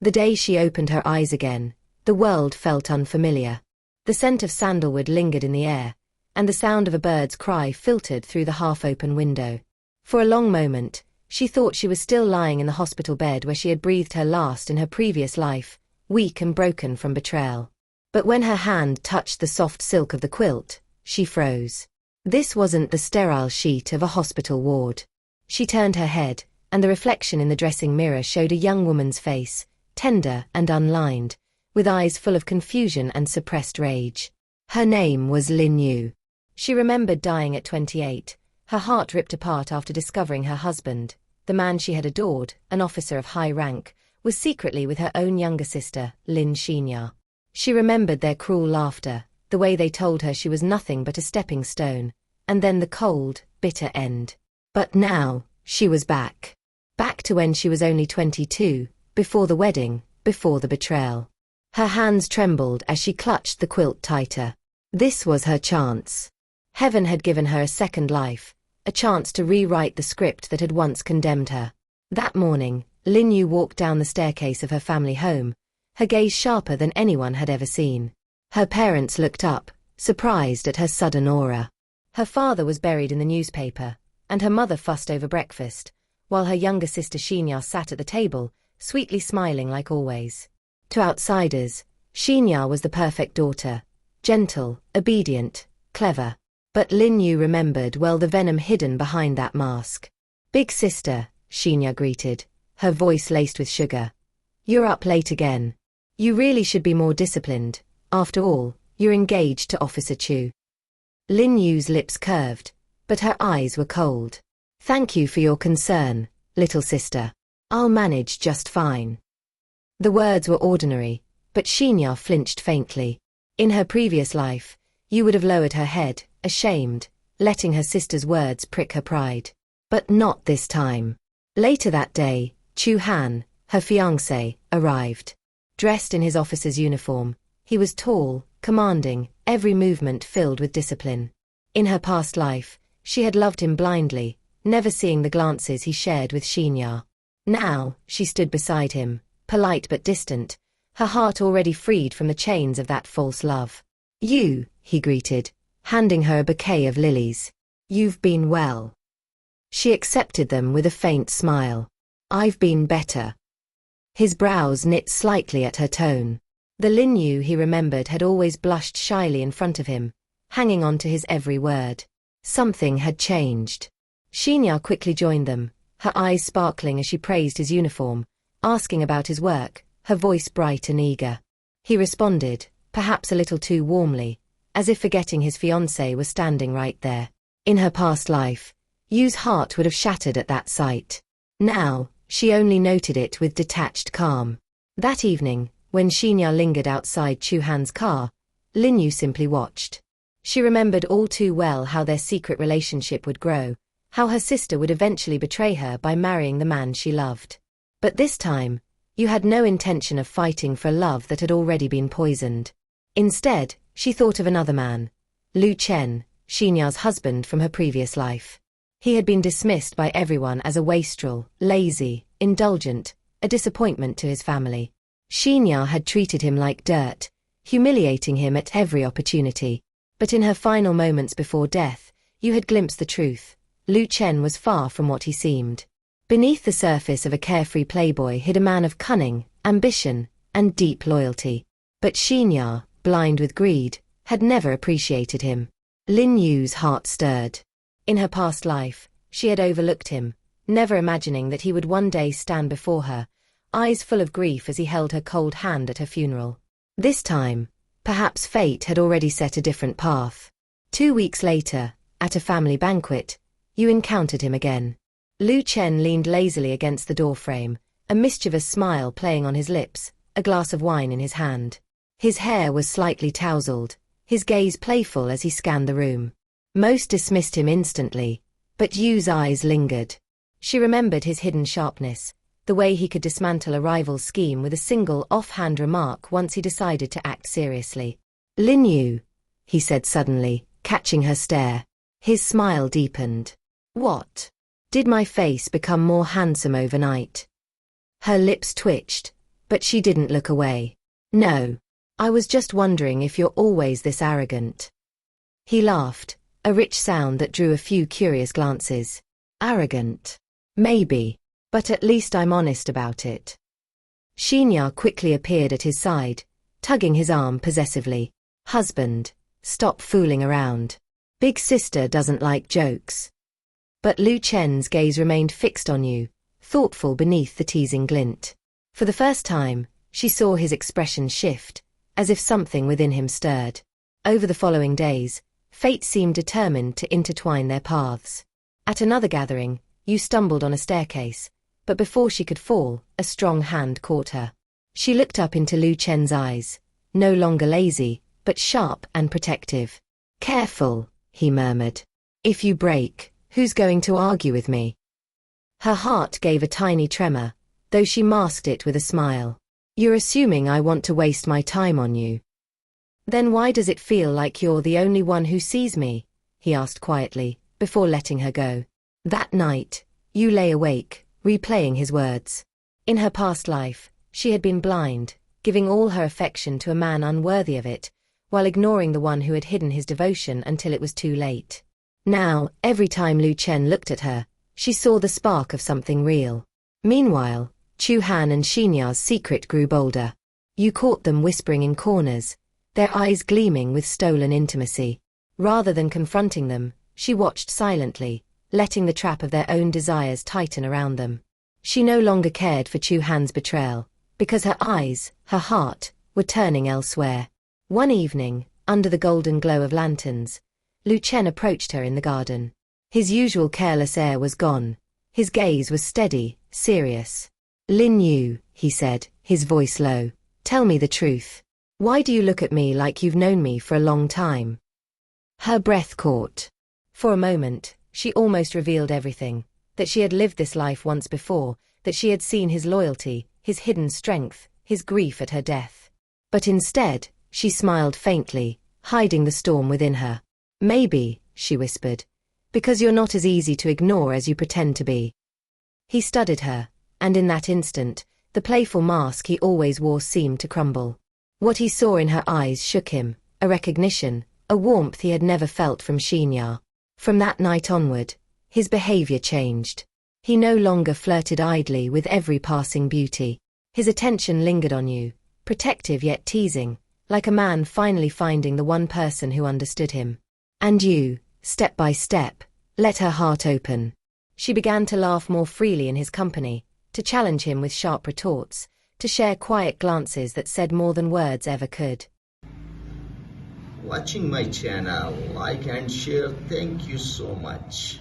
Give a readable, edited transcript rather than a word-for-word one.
The day she opened her eyes again, the world felt unfamiliar. The scent of sandalwood lingered in the air, and the sound of a bird's cry filtered through the half-open window. For a long moment, she thought she was still lying in the hospital bed where she had breathed her last in her previous life, weak and broken from betrayal. But when her hand touched the soft silk of the quilt, she froze. This wasn't the sterile sheet of a hospital ward. She turned her head, and the reflection in the dressing mirror showed a young woman's face, tender and unlined, with eyes full of confusion and suppressed rage. Her name was Lin Yu. She remembered dying at 28, her heart ripped apart after discovering her husband, the man she had adored, an officer of high rank, was secretly with her own younger sister, Lin Xinya. She remembered their cruel laughter, the way they told her she was nothing but a stepping stone, and then the cold, bitter end. But now, she was back. Back to when she was only 22, before the wedding, before the betrayal. Her hands trembled as she clutched the quilt tighter. This was her chance. Heaven had given her a second life, a chance to rewrite the script that had once condemned her. That morning, Lin Yu walked down the staircase of her family home, her gaze sharper than anyone had ever seen. Her parents looked up, surprised at her sudden aura. Her father was buried in the newspaper, and her mother fussed over breakfast, while her younger sister Xinya sat at the table, sweetly smiling like always. To outsiders, Xinya was the perfect daughter, gentle, obedient, clever. But Lin Yu remembered well the venom hidden behind that mask. "Big sister," Xinya greeted, her voice laced with sugar. "You're up late again. You really should be more disciplined. After all, you're engaged to Officer Chu." Lin Yu's lips curved, but her eyes were cold. "Thank you for your concern, little sister. I'll manage just fine." The words were ordinary, but Xinya flinched faintly. In her previous life, Yu would have lowered her head, ashamed, letting her sister's words prick her pride. But not this time. Later that day, Chu Han, her fiancé, arrived. Dressed in his officer's uniform, he was tall, commanding, every movement filled with discipline. In her past life, she had loved him blindly, never seeing the glances he shared with Xinya. Now, she stood beside him, polite but distant, her heart already freed from the chains of that false love. "You," he greeted, handing her a bouquet of lilies. "You've been well." She accepted them with a faint smile. "I've been better." His brows knit slightly at her tone. The Lin Yu he remembered had always blushed shyly in front of him, hanging on to his every word. Something had changed. Xinya quickly joined them, her eyes sparkling as she praised his uniform, asking about his work, her voice bright and eager. He responded, perhaps a little too warmly, as if forgetting his fiancée was standing right there. In her past life, Yu's heart would have shattered at that sight. Now, she only noted it with detached calm. That evening, when Xinya lingered outside Chu Han's car, Lin Yu simply watched. She remembered all too well how their secret relationship would grow, how her sister would eventually betray her by marrying the man she loved. But this time, Yu had no intention of fighting for a love that had already been poisoned. Instead, she thought of another man, Lu Chen, Xinya's husband from her previous life. He had been dismissed by everyone as a wastrel, lazy, indulgent, a disappointment to his family. Xinya had treated him like dirt, humiliating him at every opportunity. But in her final moments before death, Yu had glimpsed the truth. Lu Chen was far from what he seemed. Beneath the surface of a carefree playboy hid a man of cunning, ambition, and deep loyalty. But Xinya, blind with greed, had never appreciated him. Lin Yu's heart stirred. In her past life, she had overlooked him, never imagining that he would one day stand before her, eyes full of grief as he held her cold hand at her funeral. This time, perhaps fate had already set a different path. 2 weeks later, at a family banquet, Yu encountered him again. Lu Chen leaned lazily against the doorframe, a mischievous smile playing on his lips, a glass of wine in his hand. His hair was slightly tousled, his gaze playful as he scanned the room. Most dismissed him instantly, but Yu's eyes lingered. She remembered his hidden sharpness, the way he could dismantle a rival's scheme with a single offhand remark once he decided to act seriously. "Lin Yu," he said suddenly, catching her stare. His smile deepened. "What? Did my face become more handsome overnight?" Her lips twitched, But she didn't look away. No. I was just wondering if you're always this arrogant. He laughed, a rich sound that drew a few curious glances. Arrogant? Maybe. But at least I'm honest about it. Shinya quickly appeared at his side, tugging his arm possessively. Husband, stop fooling around. Big sister doesn't like jokes. But Lu Chen's gaze remained fixed on you, thoughtful beneath the teasing glint. For the first time, she saw his expression shift, as if something within him stirred. Over the following days, fate seemed determined to intertwine their paths. At another gathering, you stumbled on a staircase, but before she could fall, a strong hand caught her. She looked up into Lu Chen's eyes, no longer lazy, but sharp and protective. Careful, he murmured. If you break, who's going to argue with me? Her heart gave a tiny tremor, though she masked it with a smile. You're assuming I want to waste my time on you. Then why does it feel like you're the only one who sees me? He asked quietly, before letting her go. That night, you lay awake, replaying his words. In her past life, she had been blind, giving all her affection to a man unworthy of it, while ignoring the one who had hidden his devotion until it was too late. Now, every time Lu Chen looked at her, she saw the spark of something real. Meanwhile, Chu Han and Shinya's secret grew bolder. You caught them whispering in corners, their eyes gleaming with stolen intimacy. Rather than confronting them, she watched silently, letting the trap of their own desires tighten around them. She no longer cared for Chu Han's betrayal, because her eyes, her heart, were turning elsewhere. One evening, under the golden glow of lanterns, Lu Chen approached her in the garden. His usual careless air was gone. His gaze was steady, serious. Lin Yu, he said, his voice low, tell me the truth. Why do you look at me like you've known me for a long time? Her breath caught. For a moment, she almost revealed everything, that she had lived this life once before, that she had seen his loyalty, his hidden strength, his grief at her death. But instead, she smiled faintly, hiding the storm within her. Maybe, she whispered, because you're not as easy to ignore as you pretend to be. He studied her, and in that instant, the playful mask he always wore seemed to crumble. What he saw in her eyes shook him, a recognition, a warmth he had never felt from Shinya. From that night onward, his behavior changed. He no longer flirted idly with every passing beauty. His attention lingered on you, protective yet teasing, like a man finally finding the one person who understood him. And you, step by step, let her heart open. She began to laugh more freely in his company, to challenge him with sharp retorts, to share quiet glances that said more than words ever could. Watching my channel, like and share, thank you so much.